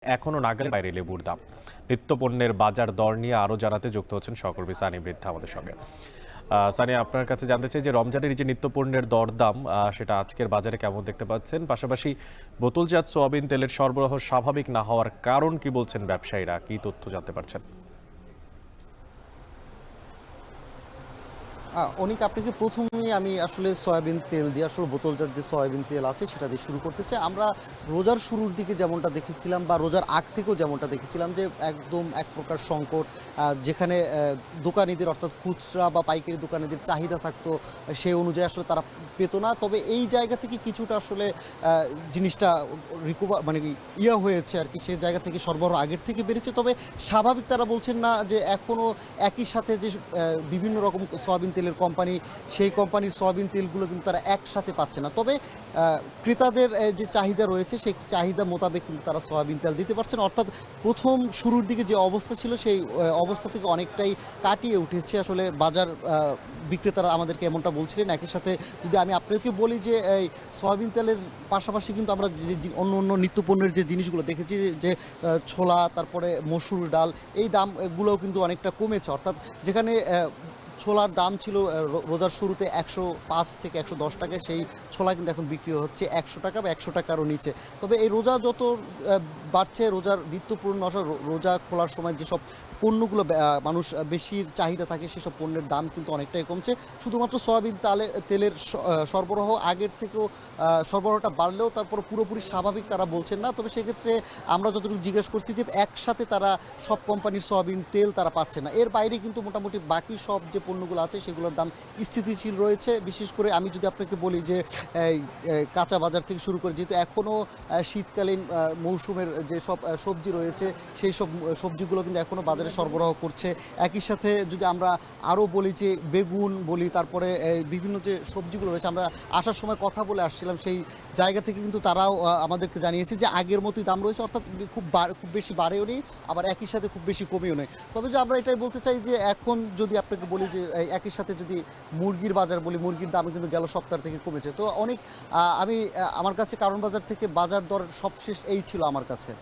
এখনো নাগালের বাইরে লেবুর দাম। নিত্যপণ্যের বাজার দর নিয়ে আরো জানাতে যুক্ত হচ্ছেন সহকর্মী সানি বৃদ্ধা আমাদের সঙ্গে। সানি, আপনার কাছে জানতে চাই যে রমজানের এই যে নিত্যপণ্যের দরদাম সেটা আজকের বাজারে কেমন দেখতে পাচ্ছেন? পাশাপাশি বোতলজাত সোয়াবিন তেলের সরবরাহ স্বাভাবিক না হওয়ার কারণ কি বলছেন ব্যবসায়ীরা? কি তথ্য জানতে পারছেন? অনিক, আপনাকে প্রথমেই আমি আসলে সয়াবিন তেল দিয়ে আসলে বোতলজাত যে সয়াবিন তেল আছে সেটা দিয়ে শুরু করতে চাই। আমরা রোজার শুরুর দিকে যেমনটা দেখেছিলাম বা রোজার আগ থেকেও যেমনটা দেখেছিলাম যে একদম এক প্রকার সংকট, যেখানে দোকানিদের অর্থাৎ খুচরা বা পাইকারি দোকানিদের চাহিদা থাকতো সেই অনুযায়ী আসলে তারা পেত না। তবে এই জায়গা থেকে কিছুটা আসলে জিনিসটা রিকভার মানে কি হয়েছে আর কি, সেই জায়গা থেকে সরবরাহ আগের থেকে বেড়েছে। তবে স্বাভাবিক তারা বলছেন না যে এখনও একই সাথে যে বিভিন্ন রকম সয়াবিন তেলের কোম্পানি, সেই কোম্পানির সয়াবিন তেলগুলো কিন্তু তারা একসাথে পাচ্ছে না। তবে ক্রেতাদের যে চাহিদা রয়েছে সেই চাহিদা মোতাবেক কিন্তু তারা সয়াবিন তেল দিতে পারছে না। অর্থাৎ প্রথম শুরুর দিকে যে অবস্থা ছিল সেই অবস্থা থেকে অনেকটাই কাটিয়ে উঠেছে আসলে বাজার। বিক্রেতারা আমাদেরকে এমনটা বলছিলেন। একই সাথে যদি আমি আপনাকে বলি যে এই সয়াবিন তেলের পাশাপাশি কিন্তু আমরা যে অন্য অন্য নিত্যপণ্যের যে জিনিসগুলো দেখেছি, যে ছোলা, তারপরে মসুর ডাল, এই দামগুলোও কিন্তু অনেকটা কমেছে। অর্থাৎ যেখানে ছোলার দাম ছিল রোজার শুরুতে ১০৫ থেকে ১১০ টাকায়, সেই ছোলা কিন্তু এখন বিক্রি হচ্ছে ১০০ টাকা বা ১০০ টাকারও নিচে। তবে এই রোজা যত বাড়ছে, রোজার নিত্যপূর্ণ রোজা খোলার সময় যেসব পণ্যগুলো মানুষ বেশির চাহিদা থাকে সেসব পণ্যের দাম কিন্তু অনেকটাই কমছে। শুধুমাত্র সয়াবিন তেলের সরবরাহ আগের থেকেও সরবরাহটা বাড়লেও তারপর পুরোপুরি স্বাভাবিক তারা বলছেন না। তবে সেক্ষেত্রে আমরা যতটুকু জিজ্ঞেস করছি যে একসাথে তারা সব কোম্পানির সয়াবিন তেল তারা পাচ্ছে না। এর বাইরে কিন্তু মোটামুটি বাকি সব যে পণ্যগুলো আছে সেগুলোর দাম স্থিতিশীল রয়েছে। বিশেষ করে আমি যদি আপনাকে বলি যে কাঁচা বাজার থেকে শুরু করে, যেহেতু এখনও শীতকালীন মৌসুমের যে সব সবজি রয়েছে সেই সব সবজিগুলো কিন্তু এখনও বাজারে সরবরাহ করছে। একই সাথে যদি আমরা আরও বলি যে বেগুন বলি, তারপরে বিভিন্ন যে সবজিগুলো রয়েছে, আমরা আসার সময় কথা বলে আসছিলাম, সেই জায়গা থেকে কিন্তু তারাও আমাদেরকে জানিয়েছে যে আগের মতোই দাম রয়েছে। অর্থাৎ খুব বেশি বাড়েও নেই, আবার একই সাথে খুব বেশি কমেও নেই। তবে যে আমরা এটাই বলতে চাই যে এখন যদি আপনাকে বলি যে একই সাথে যদি মুরগির বাজার বলি, মুরগির দাম কিন্তু গেল সপ্তাহ থেকে কমেছে। তো অনেক আমি আমার কাছে কারণ বাজার থেকে বাজার দর সবশেষ এই ছিল আমার কাছে।